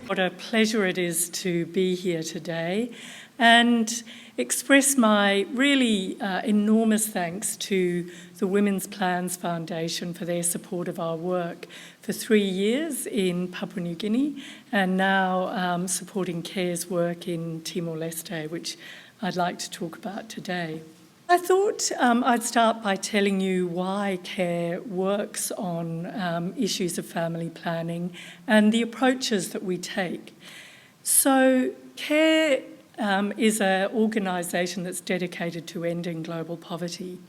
What a pleasure it is to be here today and express my really enormous thanks to the Women's Plans Foundation for their support of our work for 3 years in Papua New Guinea and now supporting CARE's work in Timor-Leste, which I'd like to talk about today. I thought I'd start by telling you why CARE works on issues of family planning and the approaches that we take. So CARE is an organisation that's dedicated to ending global poverty.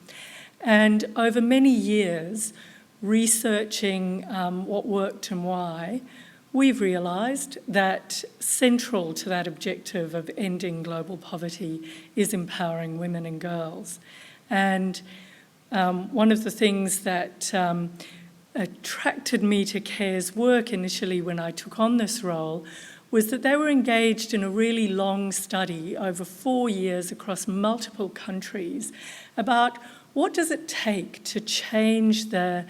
And over many years, researching what worked and why, we've realised that central to that objective of ending global poverty is empowering women and girls. And one of the things that attracted me to CARE's work initially when I took on this role was that they were engaged in a really long study over 4 years across multiple countries about what does it take to change the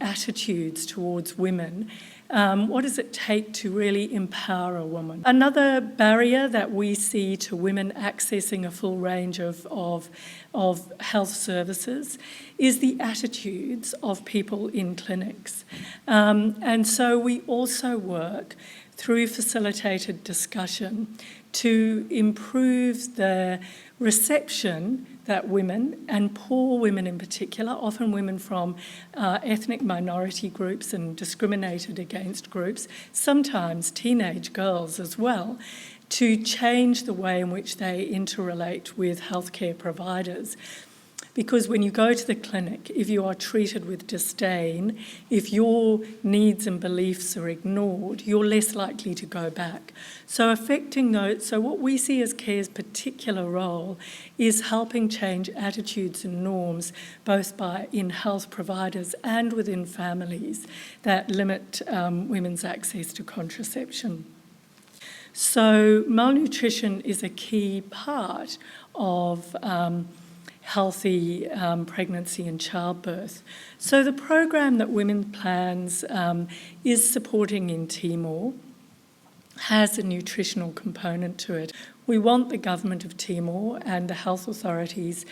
attitudes towards women. What does it take to really empower a woman? Another barrier that we see to women accessing a full range of health services is the attitudes of people in clinics. And so we also work through facilitated discussion to improve the reception that women, and poor women in particular, often women from ethnic minority groups and discriminated against groups, sometimes teenage girls as well, to change the way in which they interrelate with healthcare providers. Because when you go to the clinic, if you are treated with disdain, if your needs and beliefs are ignored, you're less likely to go back. So what we see as CARE's particular role is helping change attitudes and norms, both in health providers and within families that limit women's access to contraception. So malnutrition is a key part of healthy pregnancy and childbirth. So the program that Women's Plans is supporting in Timor has a nutritional component to it. We want the government of Timor and the health authorities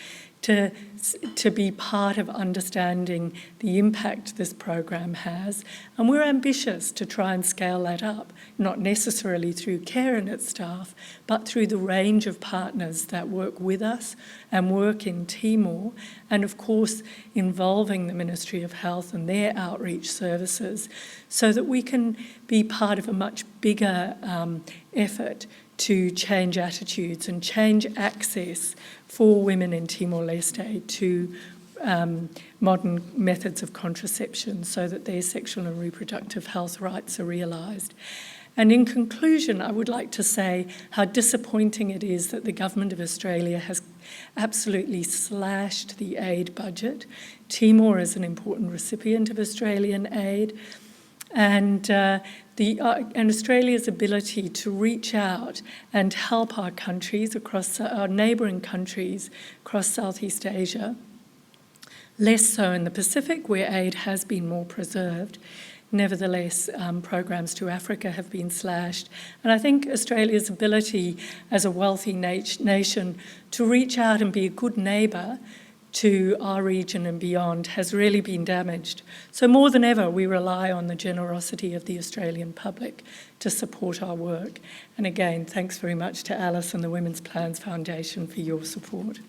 to be part of understanding the impact this program has, and we're ambitious to try and scale that up, not necessarily through CARE and its staff, but through the range of partners that work with us and work in Timor, and of course involving the Ministry of Health and their outreach services, so that we can be part of a much bigger effort to change attitudes and change access for women in Timor-Leste to modern methods of contraception so that their sexual and reproductive health rights are realised. And in conclusion, I would like to say how disappointing it is that the Government of Australia has absolutely slashed the aid budget. Timor is an important recipient of Australian aid, and Australia's ability to reach out and help our countries across our neighbouring countries across Southeast Asia, less so in the Pacific where aid has been more preserved. Nevertheless, programs to Africa have been slashed. And I think Australia's ability as a wealthy nation to reach out and be a good neighbour to our region and beyond has really been damaged. So more than ever, we rely on the generosity of the Australian public to support our work. And again, thanks very much to Alice and the Women's Plans Foundation for your support.